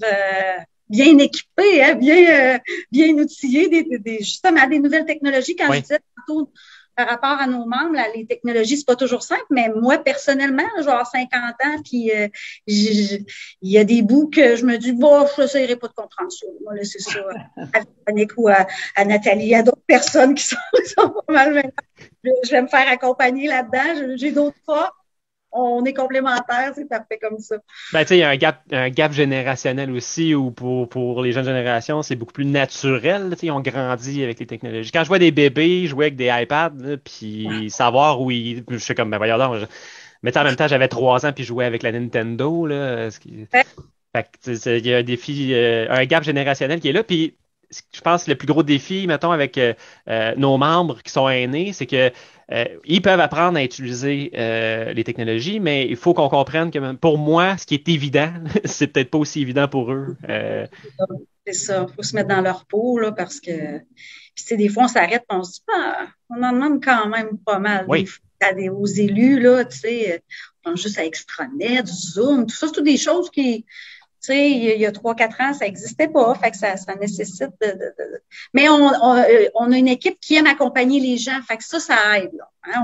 S6: bien équipés, hein, bien outillés, justement, des nouvelles technologies. Quand je disais tantôt, par rapport à nos membres, là, les technologies, c'est pas toujours simple, mais moi, personnellement, je vais avoir 50 ans, puis il y a des bouts que je me dis, bon, je n'essayerai pas de comprendre ça. Moi, là, c'est ça. À Véronique ou à Nathalie, à d'autres personnes qui sont pas mal maintenant. Je vais me faire accompagner là-dedans. J'ai d'autres pas. On est complémentaires, c'est parfait comme ça.
S2: Ben, tu sais, il y a un gap générationnel aussi où pour les jeunes générations, c'est beaucoup plus naturel. Tu sais, ils ont grandi avec les technologies. Quand je vois des bébés jouer avec des iPads, puis savoir où ils. Je suis comme, ben voyons donc. Mais en même temps, j'avais 3 ans puis je jouais avec la Nintendo. Là, fait que, il y a un défi, un gap générationnel qui est là. Puis je pense que le plus gros défi, mettons, avec nos membres qui sont aînés, c'est que ils peuvent apprendre à utiliser les technologies, mais il faut qu'on comprenne que pour moi, ce qui est évident, c'est peut-être pas aussi évident pour eux.
S6: C'est ça, il faut se mettre dans leur peau, là, parce que puis, des fois, on s'arrête et on se dit, on en demande quand même pas mal.
S2: Oui.
S6: Aux élus, là, tu sais, on pense juste à Extranet, Zoom, tout ça, c'est toutes des choses qui... Tu sais, il y a 3-4 ans, ça n'existait pas, fait que ça nécessite Mais on a une équipe qui aime accompagner les gens, fait que ça aide, là. Hein?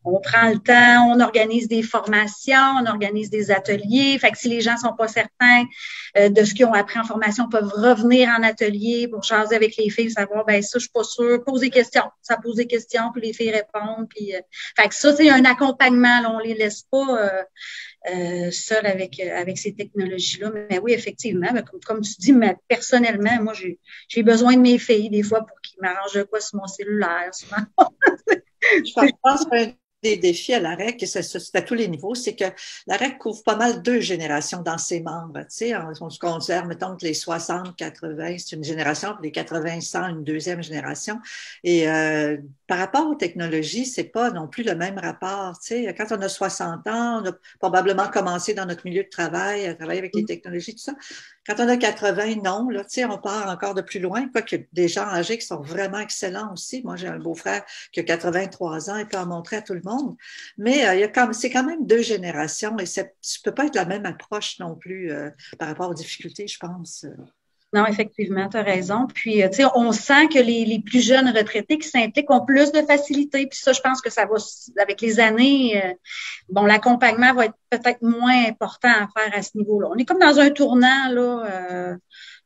S6: On prend le temps, on organise des formations, on organise des ateliers, fait que si les gens sont pas certains de ce qu'ils ont appris en formation, peuvent revenir en atelier pour jaser avec les filles, savoir, ben ça, je suis pas sûre, pose des questions. Ça pose des questions, puis les filles répondent, puis fait que ça, c'est un accompagnement, là, on les laisse pas seul avec ces technologies-là. Mais oui, effectivement, comme tu dis, mais personnellement, moi, j'ai besoin de mes filles des fois pour qu'ils m'arrangent de quoi sur mon cellulaire.
S3: Je pense qu'un des défis à la REC, et c'est à tous les niveaux, c'est que la REC couvre pas mal 2 générations dans ses membres. Tu sais, on se considère, mettons, que les 60, 80, c'est une génération, puis les 80, 100, une deuxième génération. Et par rapport aux technologies, c'est pas non plus le même rapport. Tu sais, quand on a 60 ans, on a probablement commencé dans notre milieu de travail, à travailler avec les technologies, tout ça. Quand on a 80, non, là, tu sais, on part encore de plus loin. Quoique des gens âgés qui sont vraiment excellents aussi. Moi, j'ai un beau-frère qui a 83 ans et peut en montrer à tout le monde. Mais c'est quand même 2 générations et ça peut pas être la même approche non plus par rapport aux difficultés, je pense.
S6: Non, effectivement, tu as raison. Puis, tu sais, on sent que les plus jeunes retraités qui s'impliquent ont plus de facilité. Puis ça, je pense que ça va, avec les années, l'accompagnement va être peut-être moins important à faire à ce niveau-là. On est comme dans un tournant, là.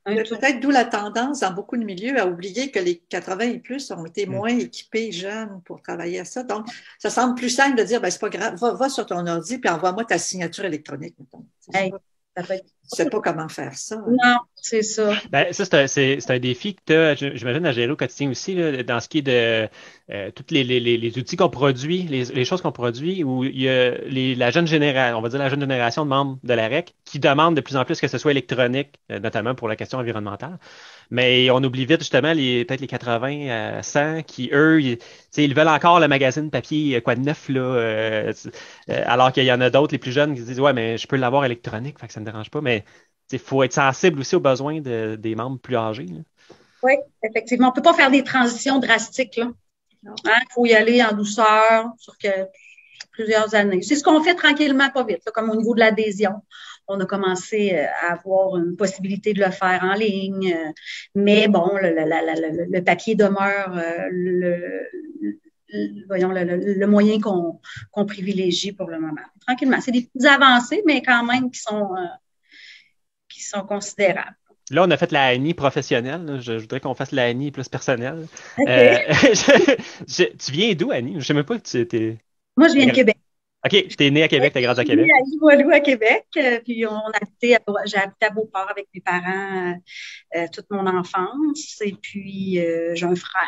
S3: Peut-être d'où la tendance dans beaucoup de milieux à oublier que les 80 et plus ont été moins équipés jeunes pour travailler à ça. Donc, ça semble plus simple de dire, ben c'est pas grave, va sur ton ordi puis envoie-moi ta signature électronique, mettons. Tu sais pas comment faire ça. Hein?
S6: Non, c'est ça.
S2: Ben, ça, c'est un défi que tu as, j'imagine, à gérer au quotidien aussi, là, dans ce qui est de tous les outils qu'on produit, les choses qu'on produit, où il y a la jeune génération, on va dire la jeune génération de membres de la REC, qui demandent de plus en plus que ce soit électronique, notamment pour la question environnementale. Mais on oublie vite, justement, peut-être les 80 à 100 qui, eux, ils veulent encore le magazine papier, quoi de neuf, là, alors qu'il y en a d'autres, les plus jeunes, qui se disent, ouais, mais je peux l'avoir électronique, fait que ça me dérange pas, mais il faut être sensible aussi aux besoins des membres plus âgés. Là.
S6: Oui, effectivement. On ne peut pas faire des transitions drastiques. Il faut y aller en douceur sur plusieurs années. C'est ce qu'on fait tranquillement, pas vite, là, comme au niveau de l'adhésion. on a commencé à avoir une possibilité de le faire en ligne. Mais bon, le papier demeure le moyen qu'on privilégie pour le moment. Tranquillement. C'est des petites avancées, mais quand même qui sont considérables.
S2: Là, on a fait la ANI professionnelle. Je voudrais qu'on fasse la ANI plus personnelle.
S6: Okay.
S2: Tu viens d'où, Annie? Je ne sais même pas que tu étais.
S6: Moi, je viens de Québec.
S2: OK, tu es née à Québec, tu as grandi à Québec.
S6: Je suis à Limoilou à Québec, puis j'ai habité à Beauport avec mes parents toute mon enfance. Et puis, j'ai un frère.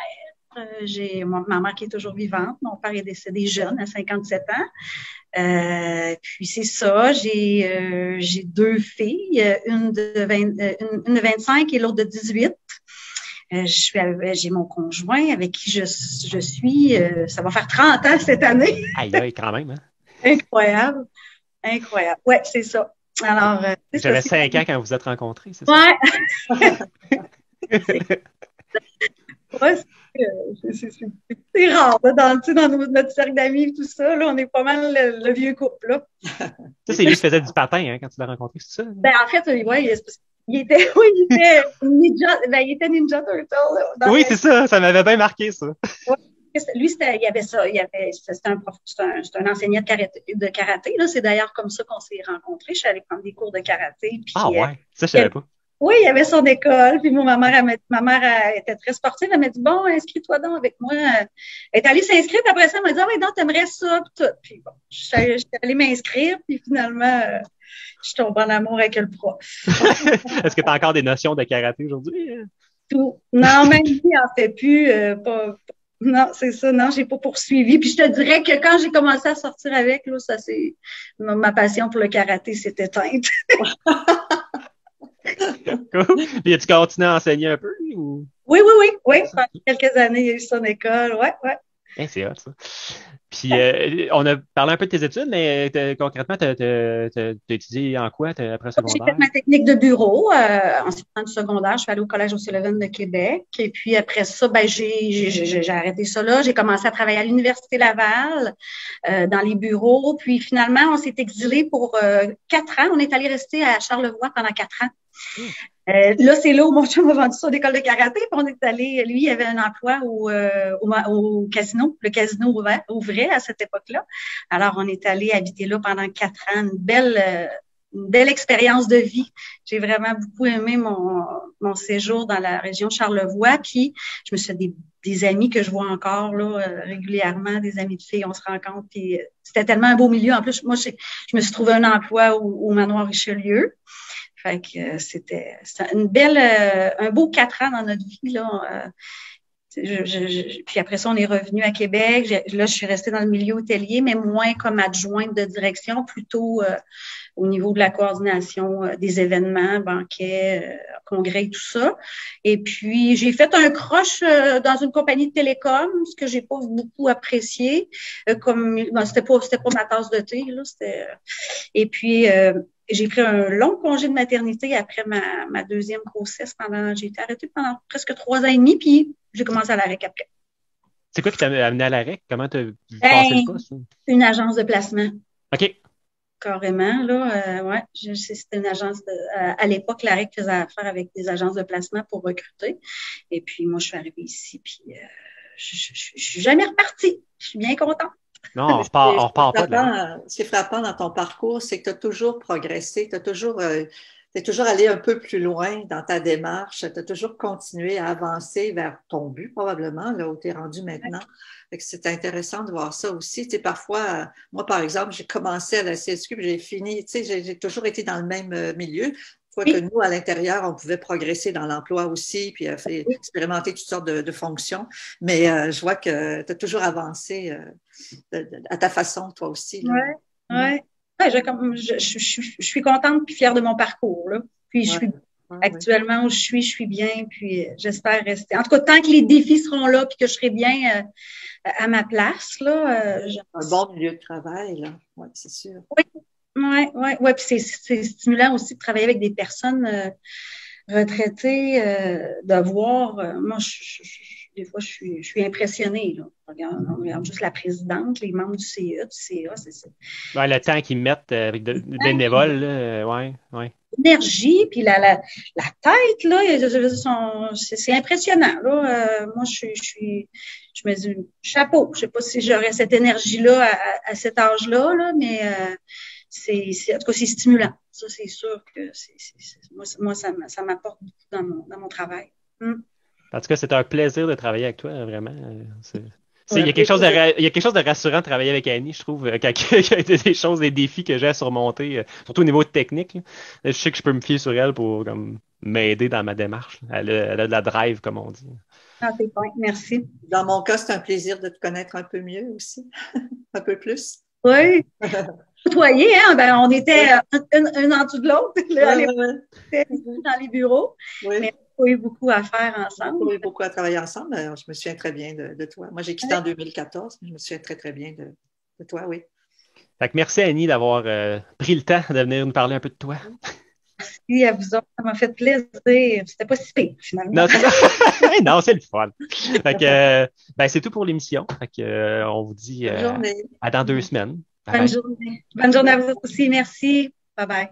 S6: J'ai ma mère qui est toujours vivante. Mon père est décédé jeune, à 57 ans. Puis c'est ça, j'ai deux filles, une de 25 et l'autre de 18. J'ai mon conjoint avec qui je suis, ça va faire 30 ans cette année.
S2: Aïe, quand même, hein?
S6: Incroyable. Ouais, c'est ça. Alors,
S2: j'avais 5 ans quand vous êtes rencontrés, c'est
S6: ça? Ouais. C'est rare, là, dans notre cercle d'amis et tout ça, là, on est pas mal le vieux couple, là.
S2: Ça, c'est lui qui faisait du patin, hein, quand tu l'as rencontré, c'est ça?
S6: Ben, en fait, ouais, il était Ninja Turtle. Là,
S2: oui, c'est ça, ça m'avait bien marqué, ça.
S6: Ouais. Lui, c'était un enseignant de karaté, là. C'est d'ailleurs comme ça qu'on s'est rencontrés. Je suis allée prendre des cours de karaté. Puis,
S2: ouais, ça, je savais pas.
S6: Oui, il y avait son école. Puis moi, ma mère était très sportive. Elle m'a dit, bon, inscris-toi donc avec moi. Elle est allée s'inscrire. Puis après ça, elle m'a dit, ah oui, donc, t'aimerais ça. Puis tout. Puis bon, je suis allée m'inscrire. Puis finalement, je suis tombée en amour avec le prof.
S2: Est-ce que tu as encore des notions de karaté aujourd'hui?
S6: Tout. Non, même si elle en fait plus. Non, c'est ça. Non, j'ai pas poursuivi. Puis je te dirais que quand j'ai commencé à sortir avec, là, ma passion pour le karaté s'est éteinte.
S2: Cool. Puis as-tu continué à enseigner un peu? Ou?
S6: Oui. Pendant quelques années, il y a eu son école. Ouais.
S2: C'est hot, ça. Puis, on a parlé un peu de tes études, mais concrètement, tu as étudié en quoi après secondaire?
S6: J'ai fait ma technique de bureau. Ensuite, du secondaire, je suis allée au Collège O'Sullivan de Québec. Et puis, après ça, j'ai arrêté ça là. J'ai commencé à travailler à l'Université Laval, dans les bureaux. Puis, finalement, on s'est exilé pour 4 ans. On est allé rester à Charlevoix pendant 4 ans. Là, c'est là où mon chum a vendu son école de karaté. Puis on est allé, lui, il avait un emploi au casino. Le casino ouvrait à cette époque-là. Alors, on est allé habiter là pendant 4 ans. Une belle expérience de vie. J'ai vraiment beaucoup aimé mon séjour dans la région de Charlevoix. Puis, je me suis fait des amis que je vois encore là régulièrement, des amis de filles. On se rencontre. Puis, c'était tellement un beau milieu. En plus, moi, je me suis trouvé un emploi au Manoir Richelieu. Fait que c'était un beau 4 ans dans notre vie, là. Puis après ça, on est revenu à Québec. Là, je suis restée dans le milieu hôtelier, mais moins comme adjointe de direction, plutôt au niveau de la coordination des événements, banquets, congrès et tout ça. Et puis, j'ai fait un croche dans une compagnie de télécom, ce que j'ai pas beaucoup apprécié. C'était pas ma tasse de thé, là. Et puis, j'ai pris un long congé de maternité après ma deuxième grossesse. J'ai été arrêtée pendant presque 3 ans et demi, puis j'ai commencé à l'AREC après.
S2: C'est quoi qui t'a amené à l'AREC? Comment t'as passé le poste?
S6: Une agence de placement.
S2: OK.
S6: Carrément, là. Ouais, c'était une agence à l'époque, l'AREC faisait affaire avec des agences de placement pour recruter. Et puis, moi, je suis arrivée ici, puis je suis jamais repartie. Je suis bien contente.
S2: Non, on repart pas de là.
S3: Ce qui est frappant dans ton parcours, c'est que tu as toujours progressé, tu es toujours allé un peu plus loin dans ta démarche, tu as toujours continué à avancer vers ton but, probablement, là où tu es rendu maintenant. C'est intéressant de voir ça aussi. Tu sais, parfois, moi, par exemple, j'ai commencé à la CSQ, puis j'ai fini, tu sais, j'ai toujours été dans le même milieu. Fois que nous, à l'intérieur, on pouvait progresser dans l'emploi aussi, puis expérimenter toutes sortes de fonctions. Mais je vois que tu as toujours avancé à ta façon, toi aussi.
S6: Oui. Je suis contente puis fière de mon parcours, là. Puis actuellement où je suis bien, puis j'espère rester. En tout cas, tant que les défis seront là, puis que je serai bien à ma place, là.
S3: Un bon milieu de travail, là. Oui, c'est sûr.
S6: Oui, puis c'est stimulant aussi de travailler avec des personnes retraitées, de voir. Moi, des fois, je suis impressionnée. Là. On regarde juste la présidente, les membres du CA, c'est
S2: Ouais, le temps qu'ils mettent avec des bénévoles, là, ouais.
S6: L'énergie, puis la tête, là, c'est impressionnant. Là. Moi, je me dis, chapeau. Je sais pas si j'aurais cette énergie-là à cet âge-là, là, mais en tout cas, c'est stimulant. Ça, c'est sûr que moi, ça m'apporte beaucoup dans mon travail.
S2: En tout cas, c'est un plaisir de travailler avec toi, vraiment. Il y a quelque chose de rassurant de travailler avec Annie, je trouve, quand il y a des choses, des défis que j'ai à surmonter, surtout au niveau technique. Là. Je sais que je peux me fier sur elle pour comme, m'aider dans ma démarche. Elle a de la drive, comme on dit.
S6: Ah, c'est bon, merci.
S3: Dans mon cas, c'est un plaisir de te connaître un peu mieux aussi, un peu plus.
S6: Oui. Côtoyer, hein? Ben, on était un en dessous de l'autre, dans les bureaux. Oui. Mais on a eu beaucoup à faire ensemble.
S3: On a eu beaucoup à travailler ensemble. Je me souviens très bien de toi. Moi, j'ai quitté en 2014, mais je me souviens très, très bien de toi, oui.
S2: Fait que merci, Annie, d'avoir pris le temps de venir nous parler un peu de toi.
S6: Merci à vous autres. Ça m'a fait plaisir. C'était pas si pire, finalement.
S2: Non, c'est ça. Non, c'est le fun. Fait que, c'est tout pour l'émission. Fait que, on vous dit à dans 2 semaines.
S6: Bonne journée. Bonne journée à vous aussi. Merci. Bye bye.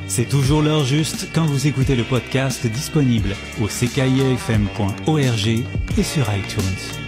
S1: C'est toujours l'heure juste quand vous écoutez le podcast disponible au ckiefm.org et sur iTunes.